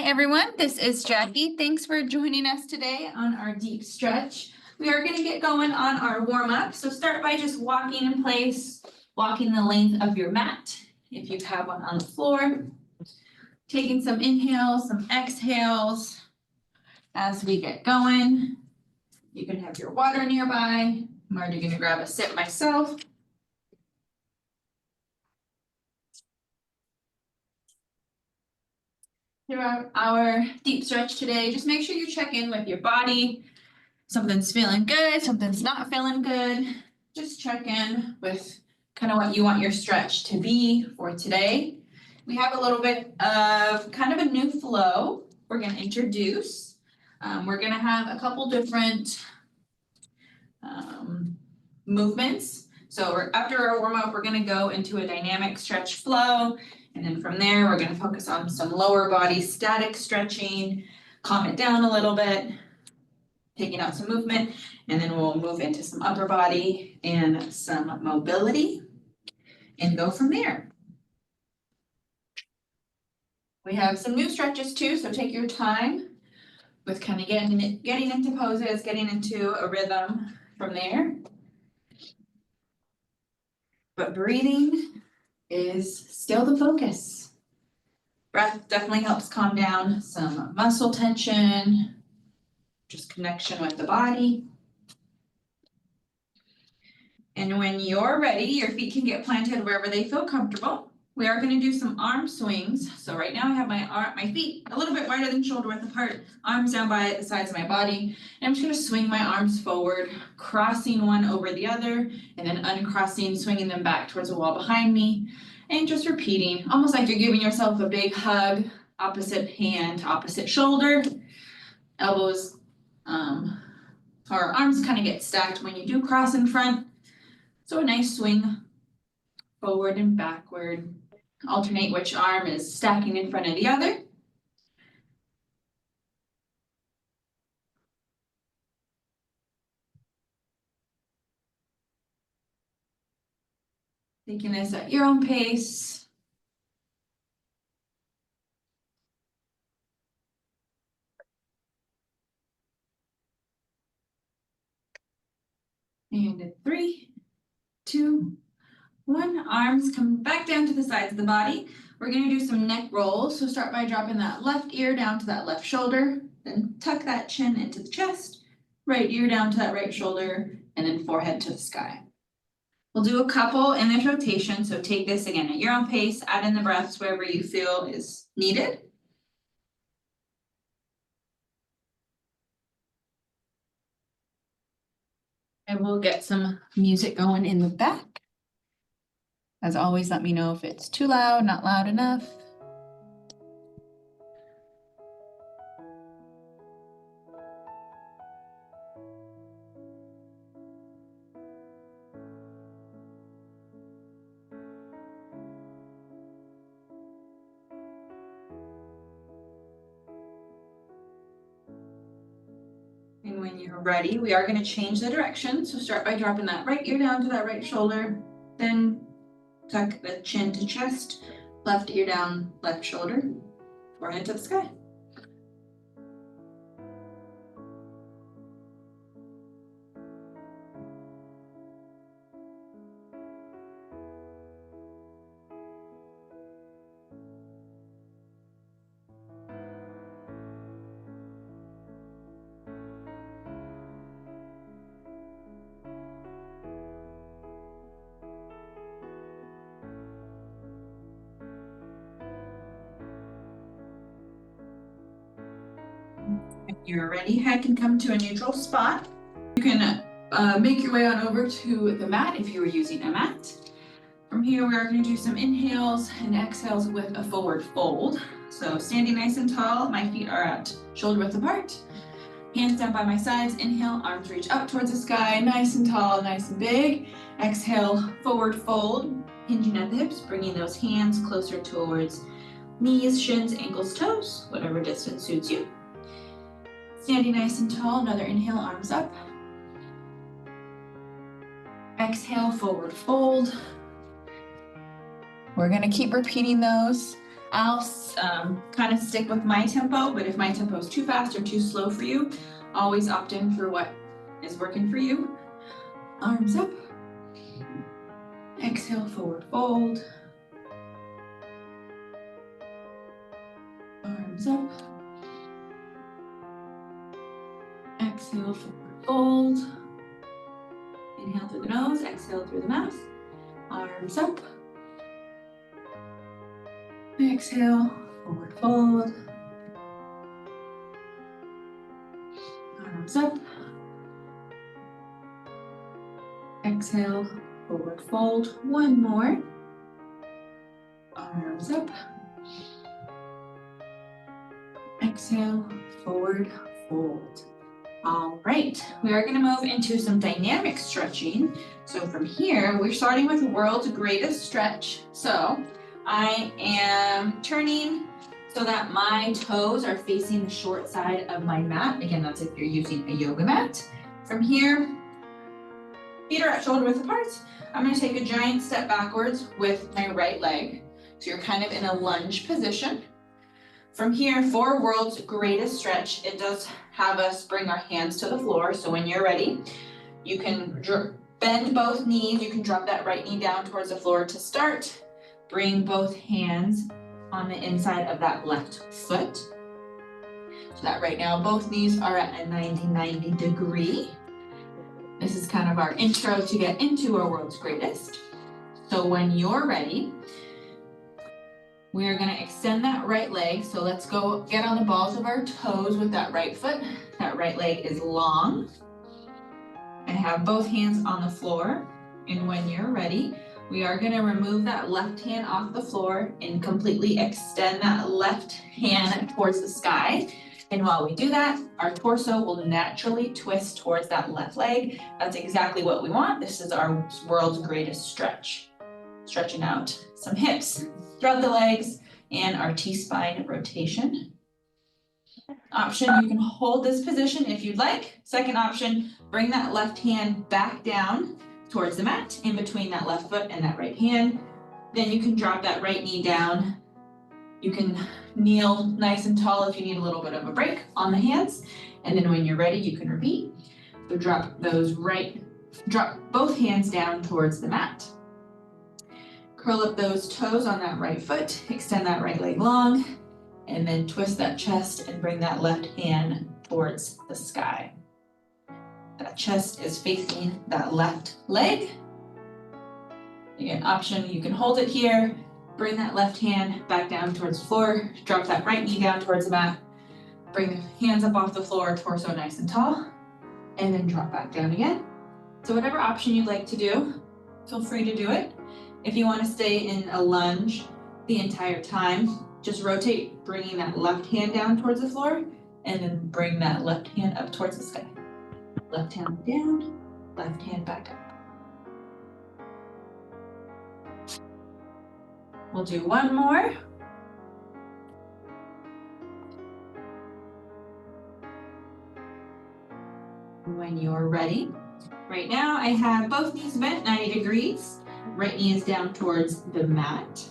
everyone, this is Jackie. Thanks for joining us today on our deep stretch. We are going to get going on our warm-up. So start by just walking in place, walking the length of your mat, if you have one on the floor. Taking some inhales, some exhales as we get going. You can have your water nearby. I'm already going to grab a sip myself. Throughout our deep stretch today, just make sure you check in with your body. Something's feeling good, something's not feeling good. Just check in with kind of what you want your stretch to be for today. We have a little bit of kind of a new flow we're going to introduce. We're going to have a couple different movements. So after our warm-up, we're going to go into a dynamic stretch flow. And then from there, we're going to focus on some lower body static stretching, calm it down a little bit, taking out some movement, and then we'll move into some upper body and some mobility and go from there. We have some new stretches too, so take your time with kind of getting into poses, getting into a rhythm from there. But breathing is still the focus. Breath definitely helps calm down some muscle tension, just connection with the body. And when you're ready, your feet can get planted wherever they feel comfortable. We are going to do some arm swings. So right now I have my feet a little bit wider than shoulder width apart, arms down by the sides of my body. And I'm just going to swing my arms forward, crossing one over the other, and then uncrossing, swinging them back towards the wall behind me. And just repeating, almost like you're giving yourself a big hug, opposite hand, opposite shoulder, elbows, or arms kind of get stacked when you do cross in front. So a nice swing forward and backward. Alternate which arm is stacking in front of the other. Taking this at your own pace. And in 3, 2, 1. Arms come back down to the sides of the body. We're going to do some neck rolls. So start by dropping that left ear down to that left shoulder. Then tuck that chin into the chest. Right ear down to that right shoulder. And then forehead to the sky. We'll do a couple in this rotation. So take this again at your own pace. Add in the breaths wherever you feel is needed. And we'll get some music going in the back. As always, let me know if it's too loud, not loud enough. And when you're ready, we are going to change the direction. So start by dropping that right ear down to that right shoulder. Then tuck the chin to chest, left ear down, left shoulder, forehead to the sky. If you're ready, head can come to a neutral spot. You can make your way on over to the mat if you were using a mat. From here, we are going to do some inhales and exhales with a forward fold. So standing nice and tall, my feet are at shoulder width apart. Hands down by my sides. Inhale, arms reach up towards the sky, nice and tall, nice and big. Exhale, forward fold, hinging at the hips, bringing those hands closer towards knees, shins, ankles, toes, whatever distance suits you. Standing nice and tall, another inhale, arms up. Exhale, forward fold. We're going to keep repeating those I'll kind of stick with my tempo, but if my tempo is too fast or too slow for you, always opt in for what is working for you. Arms up. Exhale, forward fold. Arms up. Exhale, forward fold. Inhale through the nose, exhale through the mouth. Arms up. Exhale, forward fold. Arms up. Exhale, forward fold. One more. Arms up. Exhale, forward fold. All right, we are going to move into some dynamic stretching. So from here, we're starting with world's greatest stretch. So I am turning so that my toes are facing the short side of my mat. Again, that's if you're using a yoga mat. From here, feet are at shoulder width apart. I'm going to take a giant step backwards with my right leg. So you're kind of in a lunge position. From here, for world's greatest stretch, it does have us bring our hands to the floor. So when you're ready, you can bend both knees. You can drop that right knee down towards the floor to start. Bring both hands on the inside of that left foot. So that right now, both knees are at a 90-90 degree. This is kind of our intro to get into our world's greatest. So when you're ready, we are going to extend that right leg. So let's go get on the balls of our toes with that right foot. That right leg is long. And have both hands on the floor. And when you're ready, we are going to remove that left hand off the floor and completely extend that left hand towards the sky. And while we do that, our torso will naturally twist towards that left leg. That's exactly what we want. This is our world's greatest stretch. Stretching out some hips throughout the legs and our T-spine rotation. Option, you can hold this position if you'd like. Second option, bring that left hand back down towards the mat in between that left foot and that right hand. Then you can drop that right knee down. You can kneel nice and tall if you need a little bit of a break on the hands. And then when you're ready, you can repeat. So drop both hands down towards the mat. Curl up those toes on that right foot, extend that right leg long, and then twist that chest and bring that left hand towards the sky. That chest is facing that left leg. Again, option, you can hold it here, bring that left hand back down towards the floor, drop that right knee down towards the mat, bring the hands up off the floor, torso nice and tall, and then drop back down again. So whatever option you'd like to do, feel free to do it. If you want to stay in a lunge the entire time, just rotate, bringing that left hand down towards the floor, and then bring that left hand up towards the sky. Left hand down, left hand back up. We'll do one more. When you're ready. Right now, I have both knees bent 90 degrees. Right knee is down towards the mat.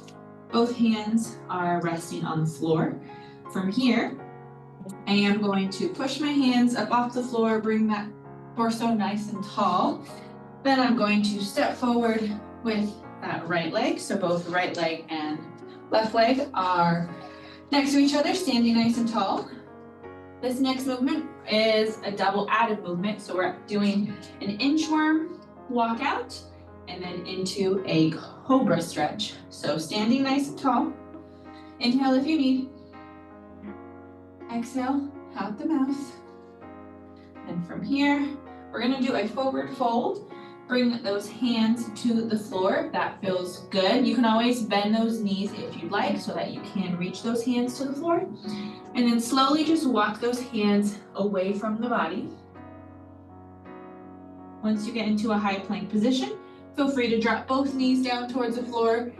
Both hands are resting on the floor. From here, I am going to push my hands up off the floor, bring that torso nice and tall. Then I'm going to step forward with that right leg. So both right leg and left leg are next to each other, standing nice and tall. This next movement is a double added movement. So we're doing an inchworm walkout and then into a cobra stretch. So standing nice and tall. Inhale if you need. Exhale out the mouth. And from here, we're gonna do a forward fold. Bring those hands to the floor. That feels good. You can always bend those knees if you'd like so that you can reach those hands to the floor. And then slowly just walk those hands away from the body. Once you get into a high plank position, feel free to drop both knees down towards the floor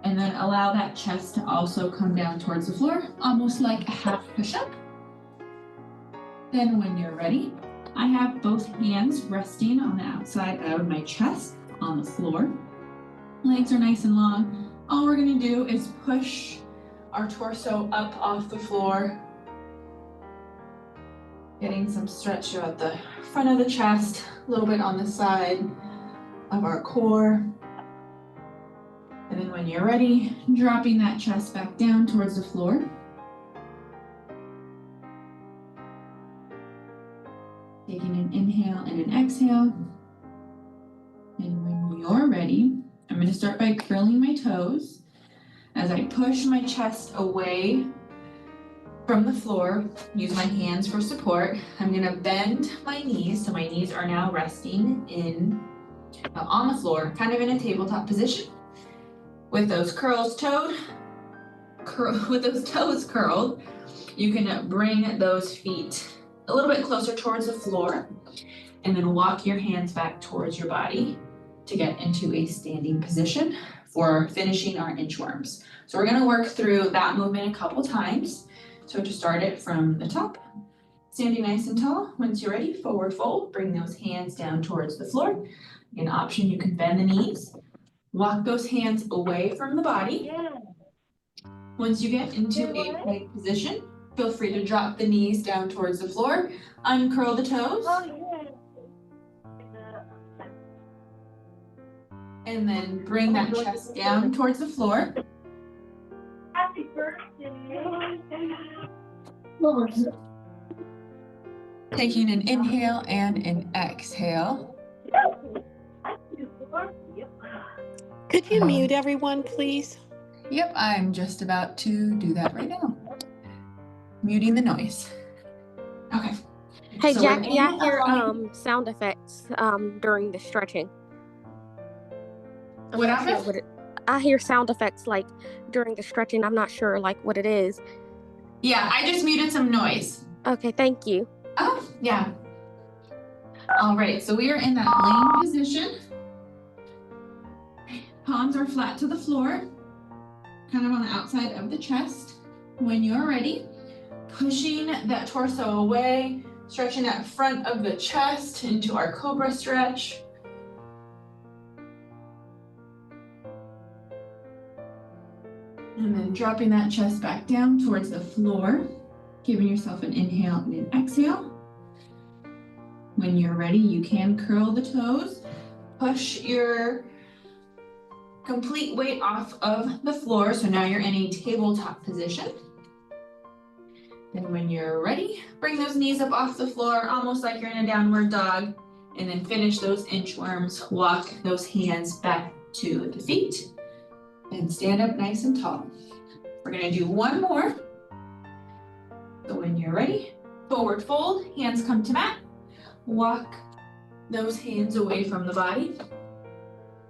and then allow that chest to also come down towards the floor, almost like a half push-up. Then when you're ready, I have both hands resting on the outside of my chest on the floor. Legs are nice and long. All we're gonna do is push our torso up off the floor. Getting some stretch throughout the front of the chest, a little bit on the side of our core. And then when you're ready, dropping that chest back down towards the floor. Taking an inhale and an exhale. And when you're ready, I'm going to start by curling my toes. As I push my chest away from the floor, use my hands for support. I'm going to bend my knees, so my knees are now resting on the floor, kind of in a tabletop position. With those toes curled, you can bring those feet a little bit closer towards the floor, and then walk your hands back towards your body to get into a standing position for finishing our inchworms. So we're going to work through that movement a couple times. So to start it from the top, standing nice and tall. Once you're ready, forward fold, bring those hands down towards the floor. An option, you can bend the knees, walk those hands away from the body. Once you get into a plank position, feel free to drop the knees down towards the floor, uncurl the toes. And then bring that chest down towards the floor. Happy birthday. Taking an inhale and an exhale. Could you mute everyone, please? Yep, I'm just about to do that right now. Muting the noise. Okay. Hey, So Jackie, I hear sound effects during the stretching. What happened? I hear sound effects like during the stretching. I'm not sure like what it is. Yeah, I just muted some noise. Okay, thank you. Oh, yeah. All right, so we are in that lane position. Palms are flat to the floor, kind of on the outside of the chest. When you're ready, pushing that torso away, stretching that front of the chest into our cobra stretch. And then dropping that chest back down towards the floor, giving yourself an inhale and an exhale. When you're ready, you can curl the toes, push your complete weight off of the floor. So now you're in a tabletop position. And when you're ready, bring those knees up off the floor, almost like you're in a downward dog, and then finish those inchworms. Walk those hands back to the feet and stand up nice and tall. We're gonna do one more. So when you're ready, forward fold, hands come to mat. Walk those hands away from the body.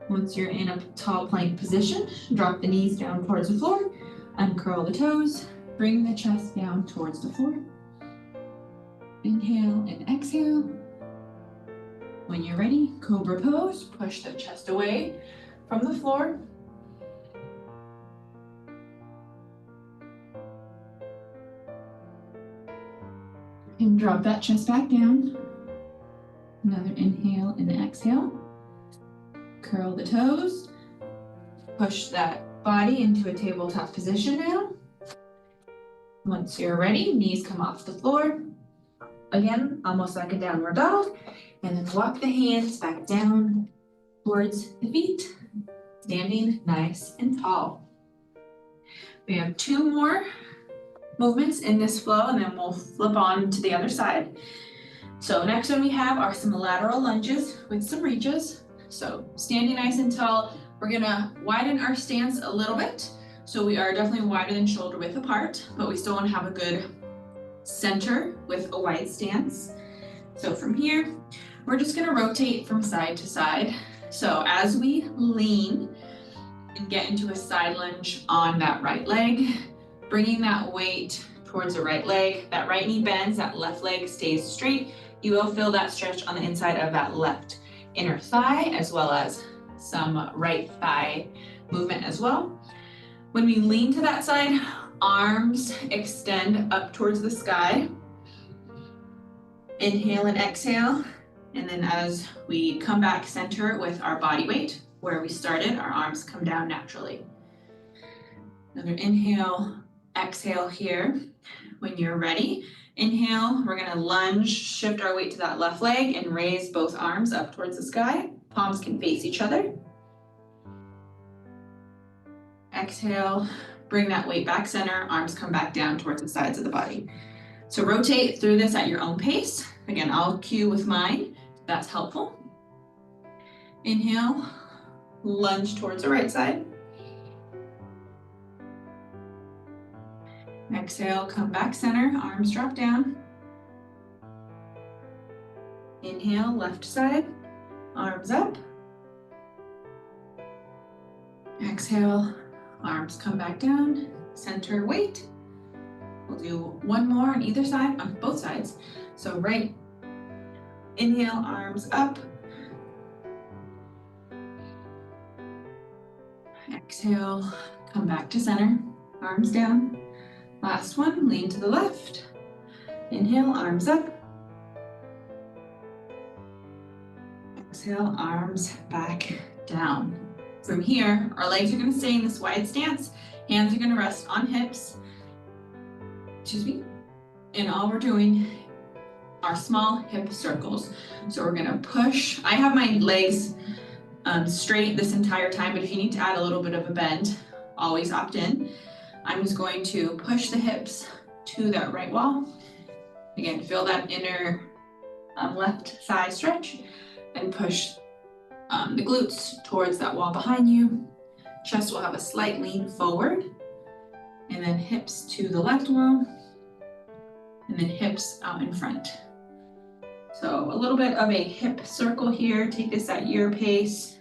Once you're in a tall plank position, drop the knees down towards the floor, uncurl the toes, bring the chest down towards the floor. Inhale and exhale. When you're ready, cobra pose, push the chest away from the floor. And drop that chest back down. Another inhale and exhale. Curl the toes. Push that body into a tabletop position now. Once you're ready, knees come off the floor. Again, almost like a downward dog. And then walk the hands back down towards the feet, standing nice and tall. We have two more movements in this flow, and then we'll flip on to the other side. So next one we have are some lateral lunges with some reaches. So standing nice and tall, we're gonna widen our stance a little bit. So we are definitely wider than shoulder width apart, but we still wanna have a good center with a wide stance. So from here, we're just gonna rotate from side to side. So as we lean and get into a side lunge on that right leg, bringing that weight towards the right leg, that right knee bends, that left leg stays straight. You will feel that stretch on the inside of that left inner thigh, as well as some right thigh movement as well. When we lean to that side, arms extend up towards the sky. Inhale and exhale. And then as we come back center with our body weight, where we started, our arms come down naturally. Another inhale exhale here. When you're ready, inhale, we're gonna lunge, shift our weight to that left leg and raise both arms up towards the sky. Palms can face each other. Exhale, bring that weight back center, arms come back down towards the sides of the body. So rotate through this at your own pace. Again, I'll cue with mine, if that's helpful. Inhale, lunge towards the right side. Exhale, come back center, arms drop down. Inhale, left side, arms up. Exhale, arms come back down, center weight. We'll do one more on either side, on both sides. So right, inhale, arms up. Exhale, come back to center, arms down. Last one, lean to the left. Inhale, arms up. Exhale, arms back down. From here, our legs are gonna stay in this wide stance. Hands are gonna rest on hips. Excuse me. And all we're doing are small hip circles. So we're gonna push. I have my legs straight this entire time, but if you need to add a little bit of a bend, always opt in. I'm just going to push the hips to that right wall. Again, feel that inner left thigh stretch and push the glutes towards that wall behind you. Chest will have a slight lean forward, and then hips to the left wall, and then hips out in front. So a little bit of a hip circle here. Take this at your pace.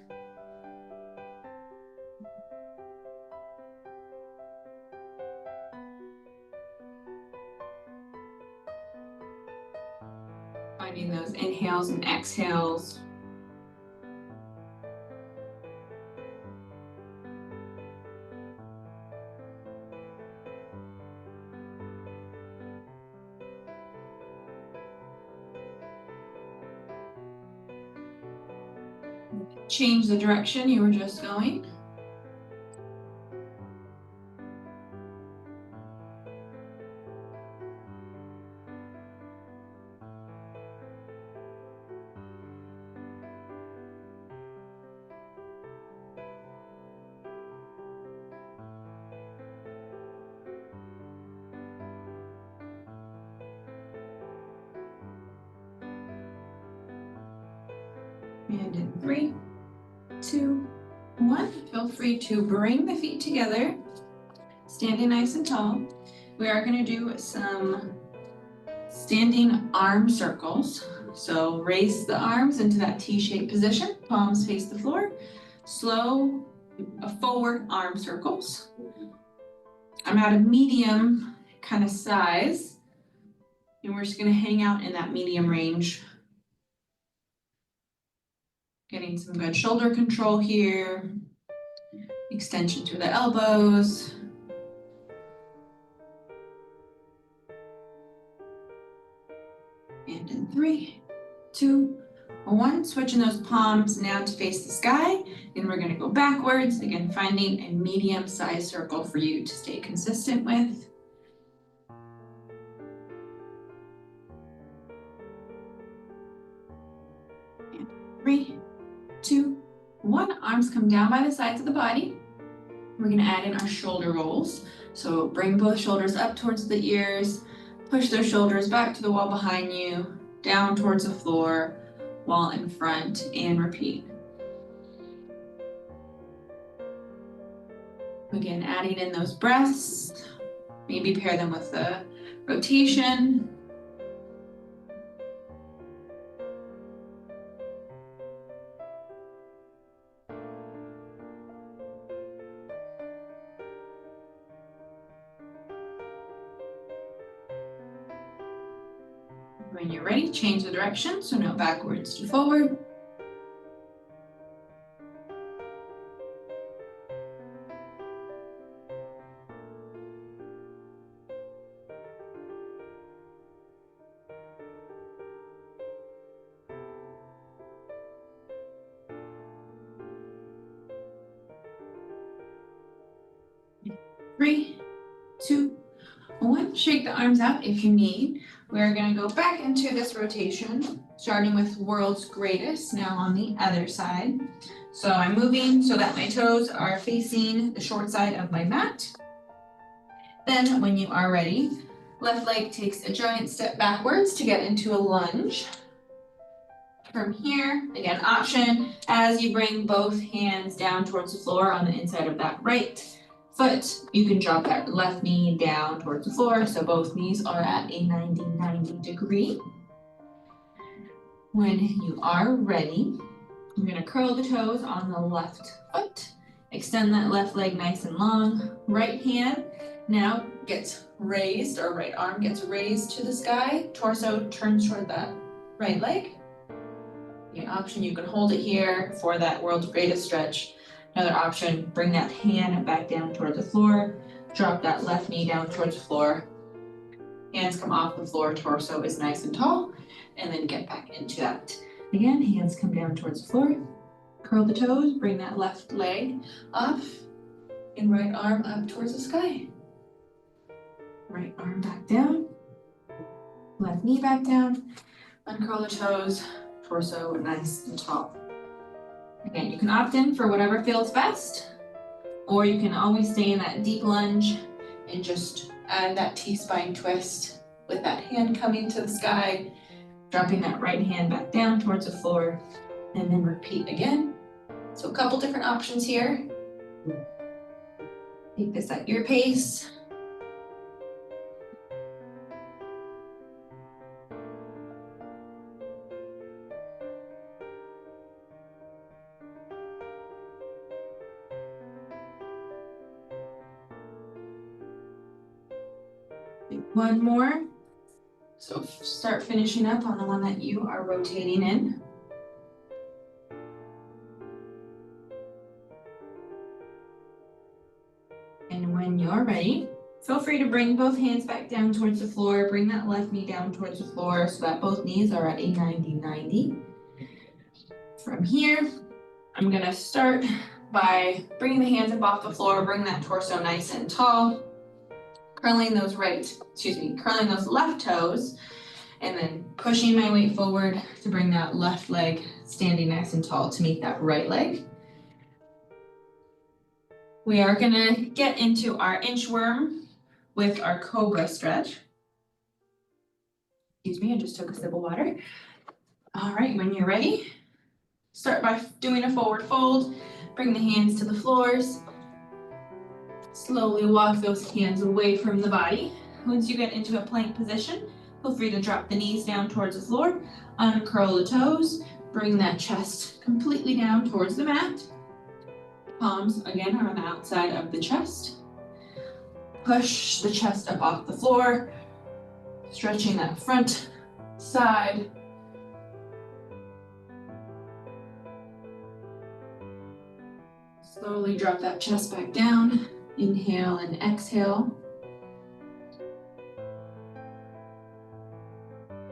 Finding those inhales and exhales. Change the direction you were just going. And in 3, 2, 1, feel free to bring the feet together, standing nice and tall. We are going to do some standing arm circles. So raise the arms into that T-shaped position, palms face the floor, slow forward arm circles. I'm at a medium kind of size, and we're just going to hang out in that medium range. Getting some good shoulder control here. Extension through the elbows. And in 3, 2, 1, switching those palms now to face the sky. And we're gonna go backwards, again, finding a medium-sized circle for you to stay consistent with. And 3, 2, 1, arms come down by the sides of the body. We're gonna add in our shoulder rolls. So bring both shoulders up towards the ears, push those shoulders back to the wall behind you, down towards the floor, wall in front, and repeat. Again, adding in those breaths, maybe pair them with a rotation. When you're ready, change the direction, so no backwards to forward. Three, 2, shake the arms out if you need. We're gonna go back into this rotation, starting with world's greatest, now on the other side. So I'm moving so that my toes are facing the short side of my mat. Then when you are ready, left leg takes a giant step backwards to get into a lunge. From here, again, option as you bring both hands down towards the floor on the inside of that right foot, you can drop that left knee down towards the floor, so both knees are at a 90 degree. When you are ready, you're gonna curl the toes on the left foot, extend that left leg nice and long. Right hand now gets raised, or right arm gets raised to the sky, torso turns toward that right leg. The option, you can hold it here for that world's greatest stretch. Another option, bring that hand back down towards the floor, drop that left knee down towards the floor. Hands come off the floor, torso is nice and tall, and then get back into that. Again, hands come down towards the floor, curl the toes, bring that left leg up, and right arm up towards the sky. Right arm back down, left knee back down, uncurl the toes, torso nice and tall. Again, you can opt in for whatever feels best, or you can always stay in that deep lunge and just add that T-spine twist with that hand coming to the sky, dropping that right hand back down towards the floor, and then repeat again. So a couple different options here. Take this at your pace. One more. So start finishing up on the one that you are rotating in. And when you're ready, feel free to bring both hands back down towards the floor. Bring that left knee down towards the floor so that both knees are at a 90. From here, I'm gonna start by bringing the hands up off the floor, bring that torso nice and tall. Curling those left toes, and then pushing my weight forward to bring that left leg standing nice and tall to meet that right leg. We are gonna get into our inchworm with our cobra stretch. Excuse me, I just took a sip of water. All right, when you're ready, start by doing a forward fold, bring the hands to the floors. Slowly walk those hands away from the body. Once you get into a plank position, feel free to drop the knees down towards the floor, uncurl the toes, bring that chest completely down towards the mat. Palms, again, are on the outside of the chest. Push the chest up off the floor, stretching that front side. Slowly drop that chest back down. Inhale and exhale.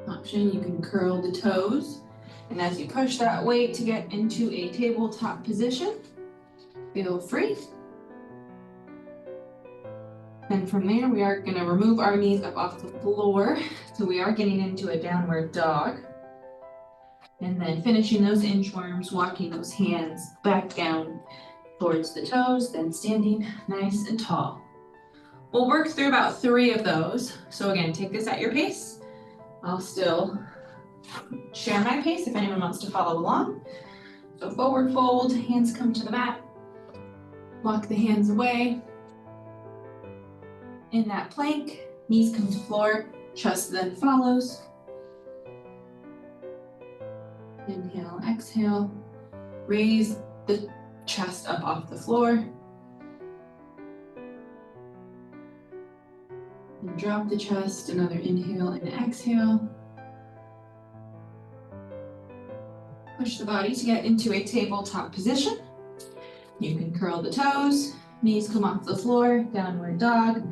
Option, you can curl the toes. And as you push that weight to get into a tabletop position, feel free. And from there, we are gonna remove our knees up off the floor. So we are getting into a downward dog. And then finishing those inchworms, walking those hands back down towards the toes, then standing nice and tall. We'll work through about 3 of those. So again, take this at your pace. I'll still share my pace if anyone wants to follow along. So forward fold, hands come to the mat. Walk the hands away. In that plank, knees come to floor, chest then follows. Inhale, exhale. Raise the chest up off the floor. And drop the chest, another inhale and exhale. Push the body to get into a tabletop position. You can curl the toes, knees come off the floor, downward dog,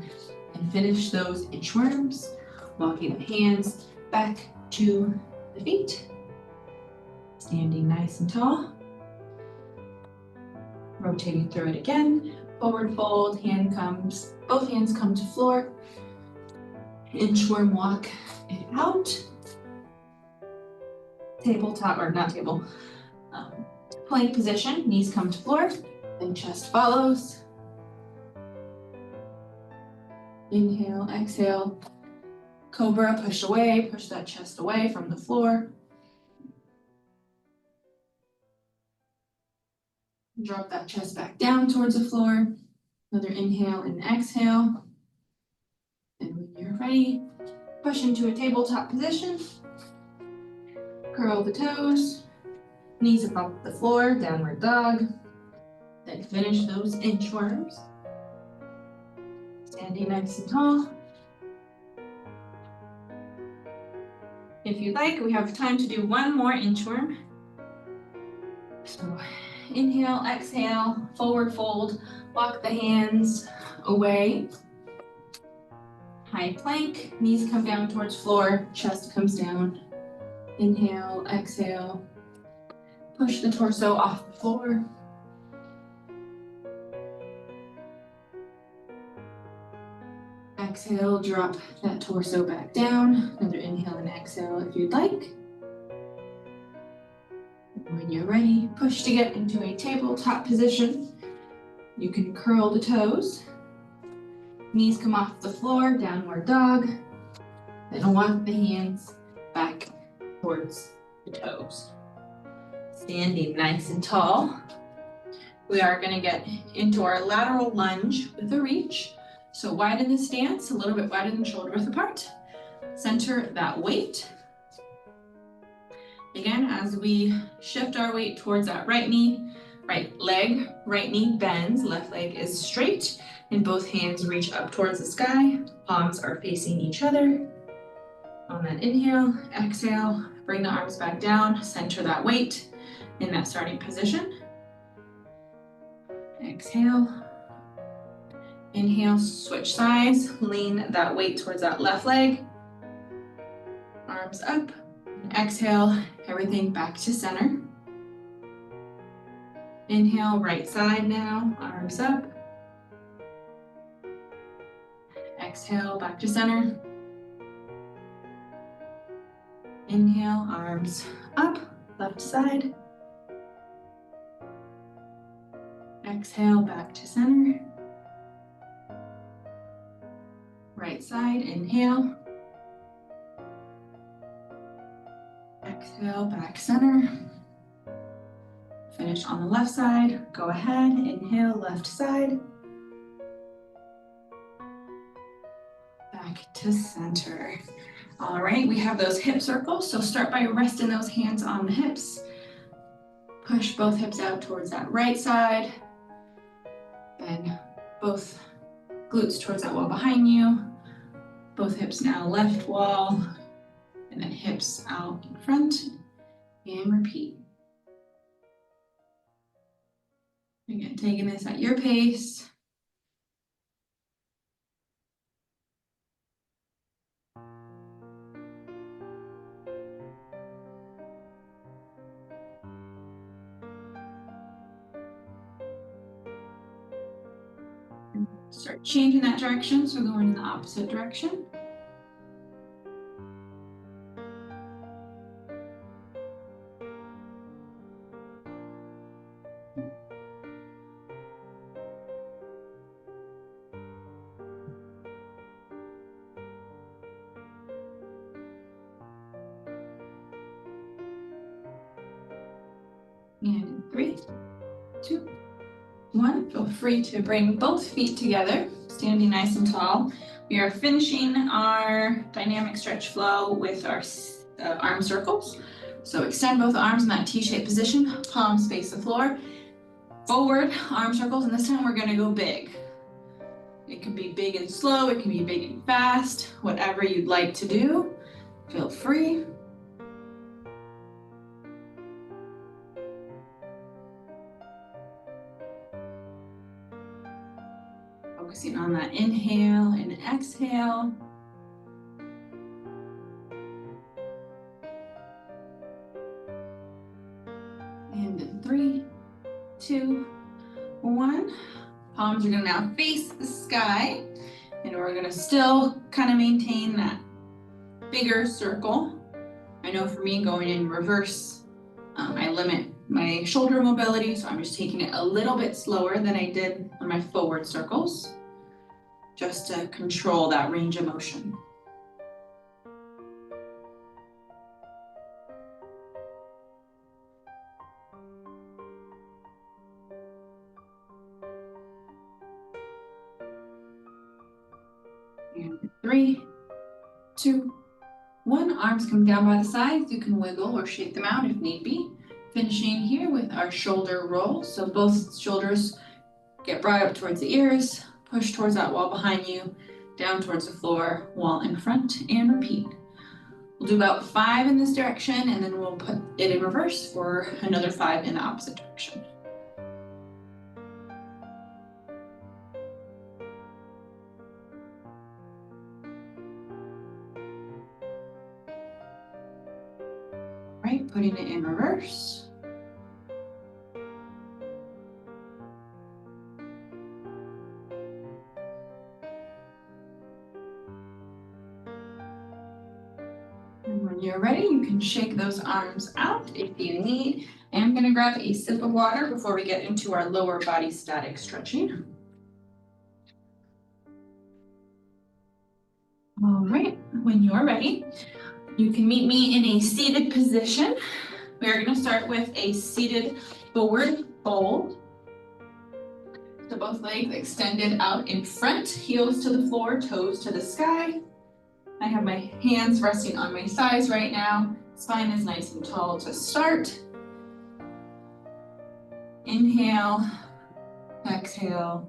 and finish those inchworms, walking the hands back to the feet. Standing nice and tall. Rotating through it again. Forward fold, both hands come to floor. Inchworm walk it out. Tabletop, or not table, plank position, knees come to floor, then chest follows. Inhale, exhale. Cobra, push away, push that chest away from the floor. Drop that chest back down towards the floor. Another inhale and exhale. And when you're ready, push into a tabletop position. Curl the toes, knees above the floor, downward dog. Then finish those inchworms. Standing nice and tall. If you'd like, we have time to do one more inchworm. So inhale, exhale, forward fold, walk the hands away. High plank, knees come down towards floor, chest comes down. Inhale, exhale, push the torso off the floor. Exhale, drop that torso back down. Another inhale and exhale if you'd like. When you're ready, push to get into a tabletop position. You can curl the toes. Knees come off the floor, downward dog. Then walk the hands back towards the toes. Standing nice and tall. We are going to get into our lateral lunge with a reach. So widen the stance, a little bit wider than shoulder width apart. Center that weight. Again, as we shift our weight towards that right knee, right leg, right knee bends, left leg is straight, and both hands reach up towards the sky. Palms are facing each other. On that inhale, exhale, bring the arms back down, center that weight in that starting position. Exhale. Inhale, switch sides, lean that weight towards that left leg. Arms up. Exhale, everything back to center. Inhale, right side now, arms up. Exhale, back to center. Inhale, arms up, left side. Exhale, back to center. Right side, inhale. Exhale, back center. Finish on the left side. Go ahead, inhale, left side. Back to center. All right, we have those hip circles. So start by resting those hands on the hips. Push both hips out towards that right side. Then both glutes towards that wall behind you. Both hips now left wall, and then hips out in front, and repeat. Again, taking this at your pace. Start changing that direction, so we're going in the opposite direction. And in 3, 2, 1, feel free to bring both feet together, standing nice and tall. We are finishing our dynamic stretch flow with our arm circles. So extend both arms in that T-shaped position, palms face the floor. Forward arm circles, and this time we're gonna go big. It can be big and slow, it can be big and fast, whatever you'd like to do, feel free. Focusing on that inhale and exhale. And in 3, 2, 1. Palms are gonna now face the sky. And we're gonna still kind of maintain that bigger circle. I know for me going in reverse, I limit my shoulder mobility, so I'm just taking it a little bit slower than I did on my forward circles, just to control that range of motion. And 3, 2, 1. Arms come down by the sides. You can wiggle or shake them out if need be. Finishing here with our shoulder roll. So both shoulders get brought up towards the ears, push towards that wall behind you, down towards the floor, wall in front, and repeat. We'll do about 5 in this direction, and then we'll put it in reverse for another 5 in the opposite direction. Right, putting it in reverse. And when you're ready, you can shake those arms out if you need. I'm gonna grab a sip of water before we get into our lower body static stretching. All right, when you're ready, you can meet me in a seated position. We're gonna start with a seated forward fold. So both legs extended out in front, heels to the floor, toes to the sky. I have my hands resting on my thighs right now. Spine is nice and tall to start. Inhale, exhale.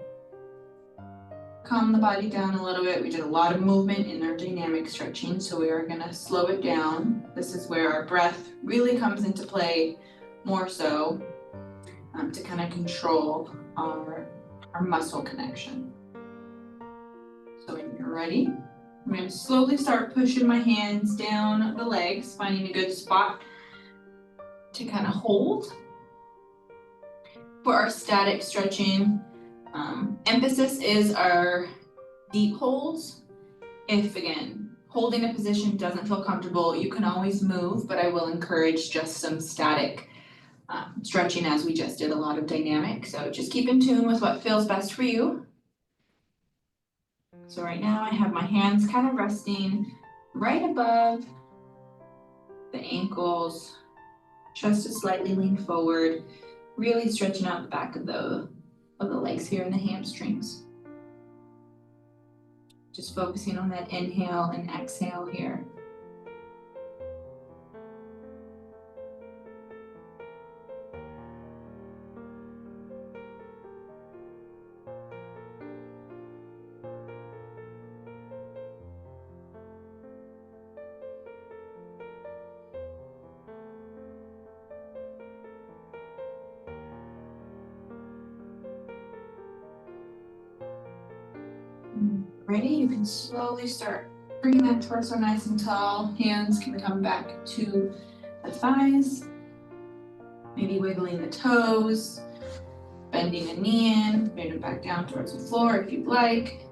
Calm the body down a little bit. We did a lot of movement in our dynamic stretching, so we are gonna slow it down. This is where our breath really comes into play more so to kind of control our muscle connection. So when you're ready, I'm gonna slowly start pushing my hands down the legs, finding a good spot to kind of hold. For our static stretching, emphasis is our deep holds. If, again, holding a position doesn't feel comfortable, you can always move, but I will encourage just some static stretching as we just did a lot of dynamic. So just keep in tune with what feels best for you. So right now I have my hands kind of resting right above the ankles, chest is slightly leaned forward, really stretching out the back of the legs here and the hamstrings. Just focusing on that inhale and exhale here. Ready? You can slowly start bringing that torso nice and tall. Hands can come back to the thighs. Maybe wiggling the toes, bending a knee in, bring it back down towards the floor if you'd like.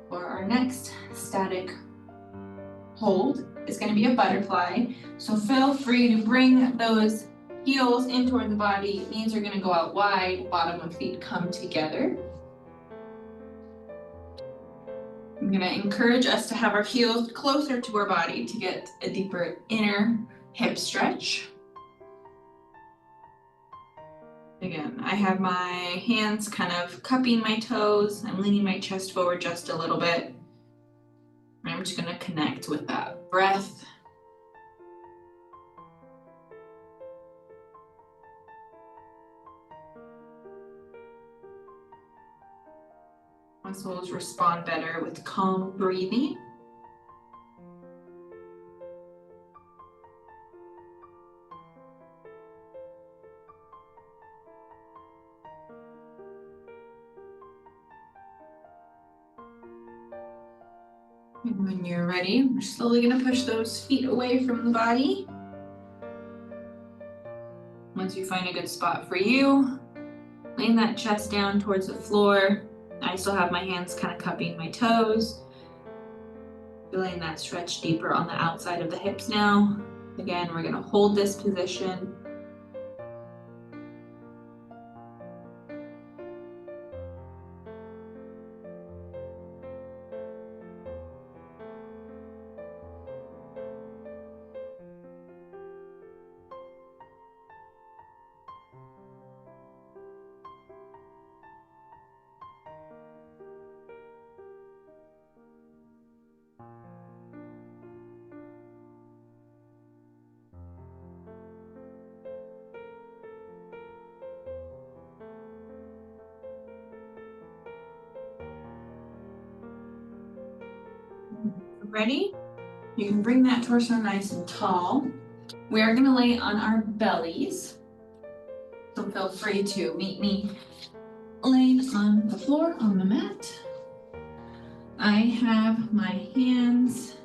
For our next static hold, it's going to be a butterfly. So feel free to bring those heels in toward the body. Knees are going to go out wide, bottom of feet come together. I'm going to encourage us to have our heels closer to our body to get a deeper inner hip stretch. Again, I have my hands kind of cupping my toes. I'm leaning my chest forward just a little bit. And I'm just going to connect with that breath. Muscles respond better with calm breathing. And when you're ready, we're slowly going to push those feet away from the body. Once you find a good spot for you, laying that chest down towards the floor. I still have my hands kind of cupping my toes. Feeling that stretch deeper on the outside of the hips now. Again, we're gonna hold this position. Ready? You can bring that torso nice and tall. We are gonna lay on our bellies. So feel free to meet me laying on the floor on the mat. I have my hands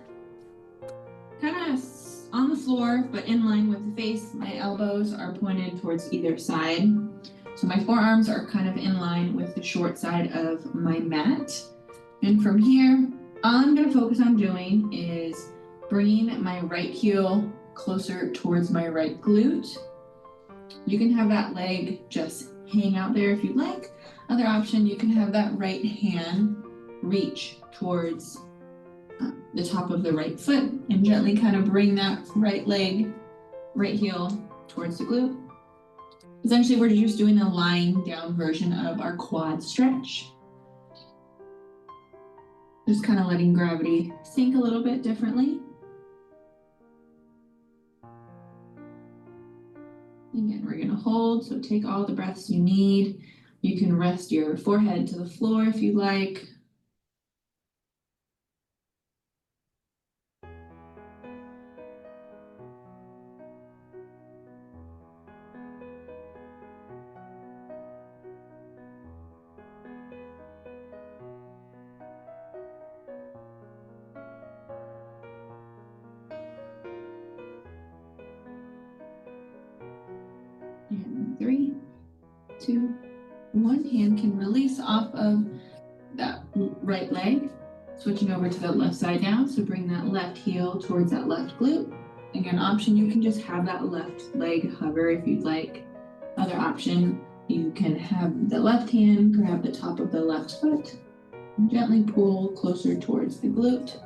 kind of on the floor, but in line with the face. My elbows are pointed towards either side. So my forearms are kind of in line with the short side of my mat. And from here, all I'm gonna focus on doing is bringing my right heel closer towards my right glute. You can have that leg just hang out there if you'd like. Other option, you can have that right hand reach towards the top of the right foot and gently kind of bring that right leg, right heel towards the glute. Essentially, we're just doing a lying down version of our quad stretch. Just kind of letting gravity sink a little bit differently. Again, we're gonna hold, so take all the breaths you need. You can rest your forehead to the floor if you'd like. And 3, 2, 1. Hand can release off of that right leg. Switching over to the left side now. So bring that left heel towards that left glute. Again, option, you can just have that left leg hover if you'd like. Other option, you can have the left hand grab the top of the left foot and gently pull closer towards the glute.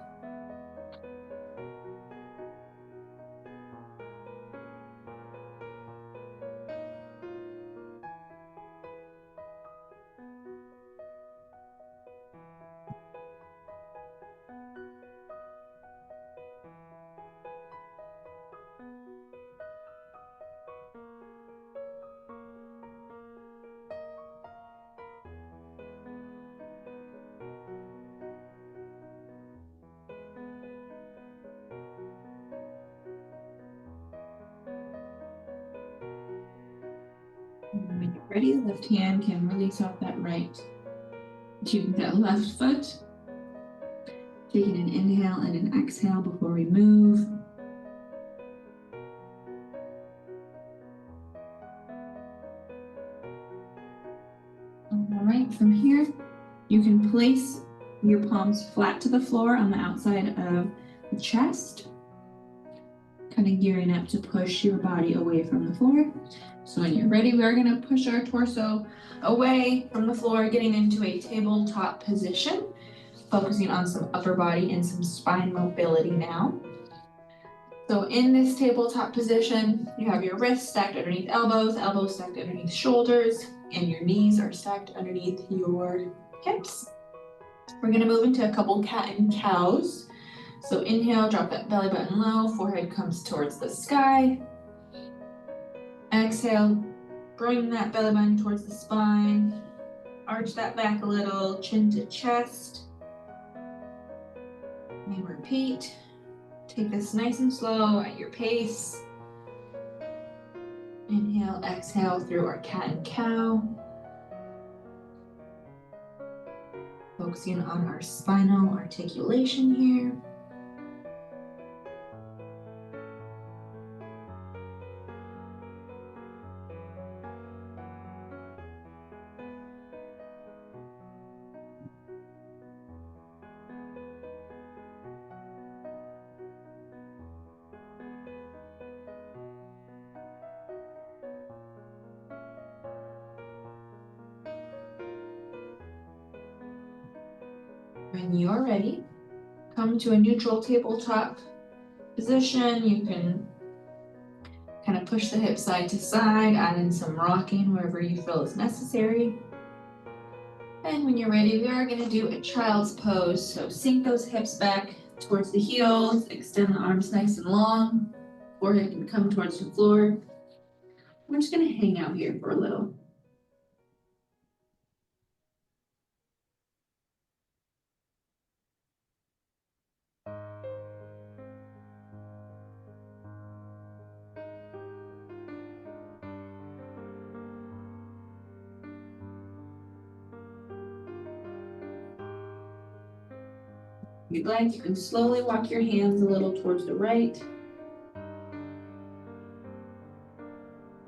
When you're ready, the left hand can release off that right to that left foot. Taking an inhale and an exhale before we move. All right, from here, you can place your palms flat to the floor on the outside of the chest. Kind of gearing up to push your body away from the floor. So when you're ready, we're gonna push our torso away from the floor, getting into a tabletop position, focusing on some upper body and some spine mobility now. So in this tabletop position, you have your wrists stacked underneath elbows, elbows stacked underneath shoulders, and your knees are stacked underneath your hips. We're gonna move into a couple cat and cows. So inhale, drop that belly button low, forehead comes towards the sky. Exhale, bring that belly button towards the spine. Arch that back a little, chin to chest. And repeat. Take this nice and slow at your pace. Inhale, exhale through our cat and cow. Focusing on our spinal articulation here. When you're ready, come to a neutral tabletop position. You can kind of push the hips side to side, add in some rocking wherever you feel is necessary. And when you're ready, we are going to do a child's pose. So sink those hips back towards the heels, extend the arms nice and long, forehead can come towards the floor. We're just going to hang out here for a little. If you'd like, you can slowly walk your hands a little towards the right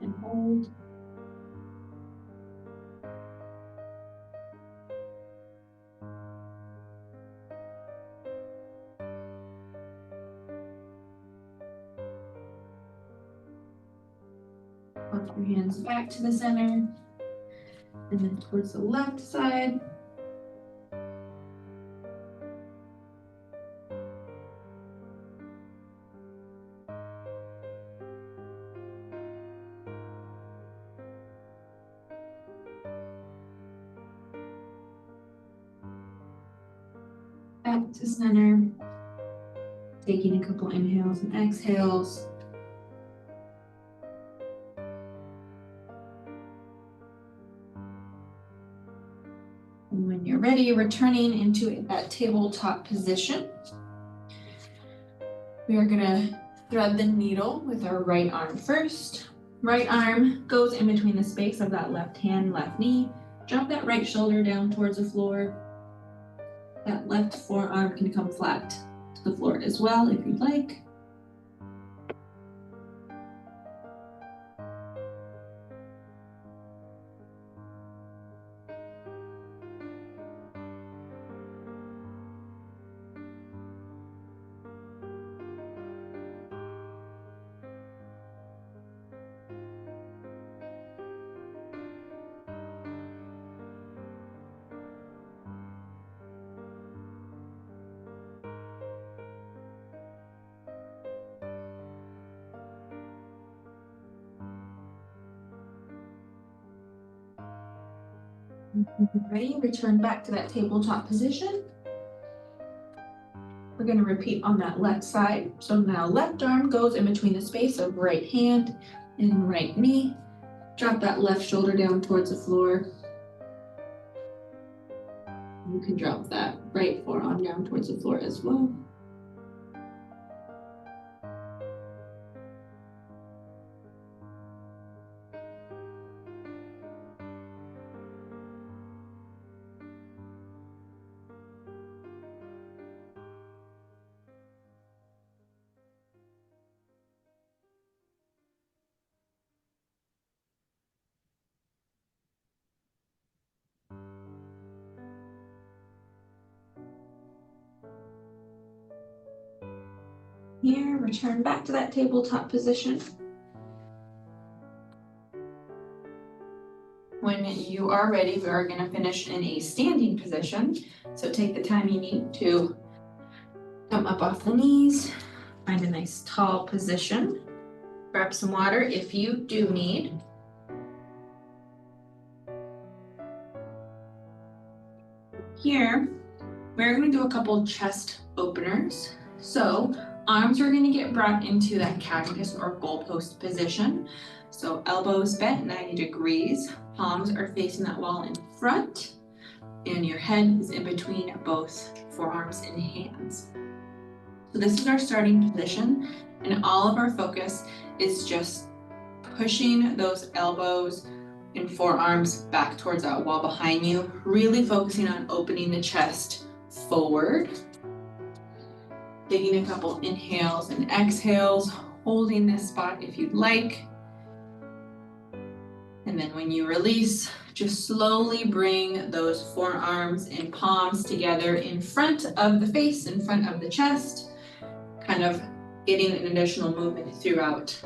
and hold. Walk your hands back to the center and then towards the left side. Back to center. Taking a couple inhales and exhales. And when you're ready, returning into that tabletop position. We are gonna thread the needle with our right arm first. Right arm goes in between the space of that left hand, left knee. Drop that right shoulder down towards the floor. That left forearm can come flat to the floor as well if you'd like. Ready, return back to that tabletop position. We're going to repeat on that left side. So now left arm goes in between the space of right hand and right knee. Drop that left shoulder down towards the floor. You can drop that right forearm down towards the floor as well. Here, return back to that tabletop position. When you are ready, we are going to finish in a standing position. So take the time you need to come up off the knees, find a nice tall position. Grab some water if you do need. Here, we're going to do a couple chest openers. So arms are going to get brought into that cactus or goalpost position. So elbows bent 90 degrees, palms are facing that wall in front, and your head is in between both forearms and hands. So this is our starting position, and all of our focus is just pushing those elbows and forearms back towards that wall behind you, really focusing on opening the chest forward. Taking a couple inhales and exhales, holding this spot if you'd like. And then when you release, just slowly bring those forearms and palms together in front of the face, in front of the chest, kind of getting an additional movement throughout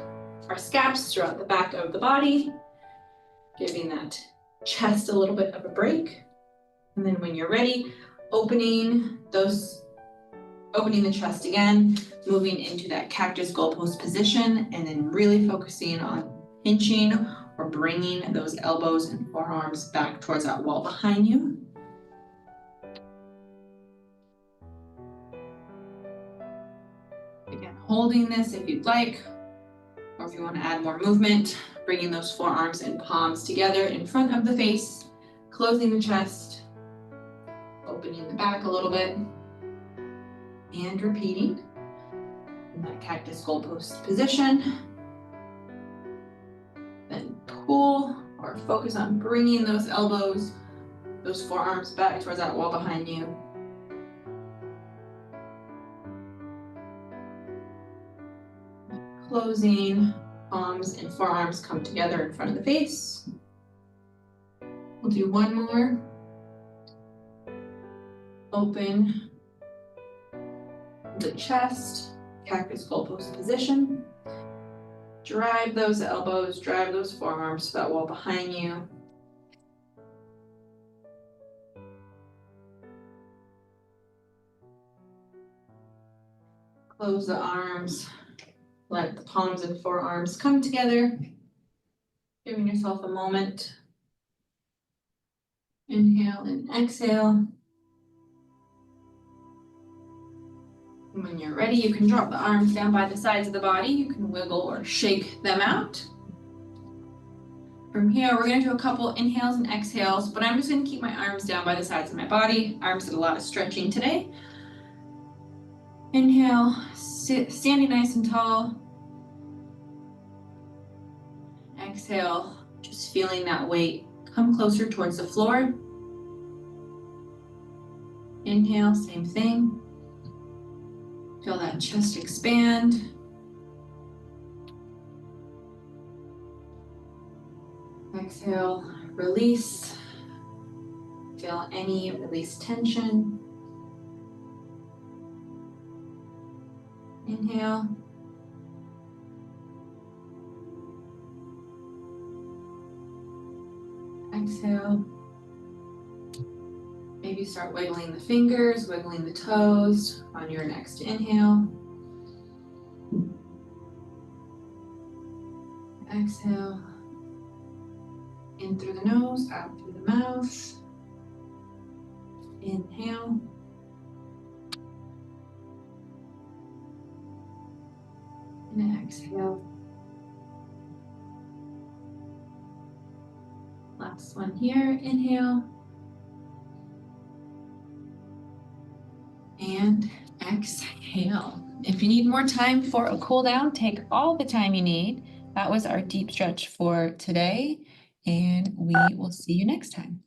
our scaps, throughout the back of the body, giving that chest a little bit of a break. And then when you're ready, opening the chest again, moving into that cactus goalpost position, and then really focusing on pinching or bringing those elbows and forearms back towards that wall behind you. Again, holding this if you'd like, or if you want to add more movement, bringing those forearms and palms together in front of the face, closing the chest, opening the back a little bit, and repeating in that cactus goalpost position. Then pull or focus on bringing those elbows, those forearms back towards that wall behind you. Closing, palms and forearms come together in front of the face. We'll do one more. Open the chest, cactus goalpost position. Drive those elbows, drive those forearms to that wall behind you. Close the arms. Let the palms and forearms come together. Giving yourself a moment. Inhale and exhale. And when you're ready, you can drop the arms down by the sides of the body. You can wiggle or shake them out. From here, we're going to do a couple inhales and exhales, but I'm just going to keep my arms down by the sides of my body. Arms did a lot of stretching today. Inhale, standing nice and tall. Exhale, just feeling that weight come closer towards the floor. Inhale, same thing. Feel that chest expand. Exhale, release. Feel any release tension. Inhale. Exhale. Maybe start wiggling the fingers, wiggling the toes on your next inhale. Exhale. In through the nose, out through the mouth. Inhale. And exhale. Last one here, inhale. And exhale. If you need more time for a cool down, take all the time you need. That was our deep stretch for today, and we will see you next time.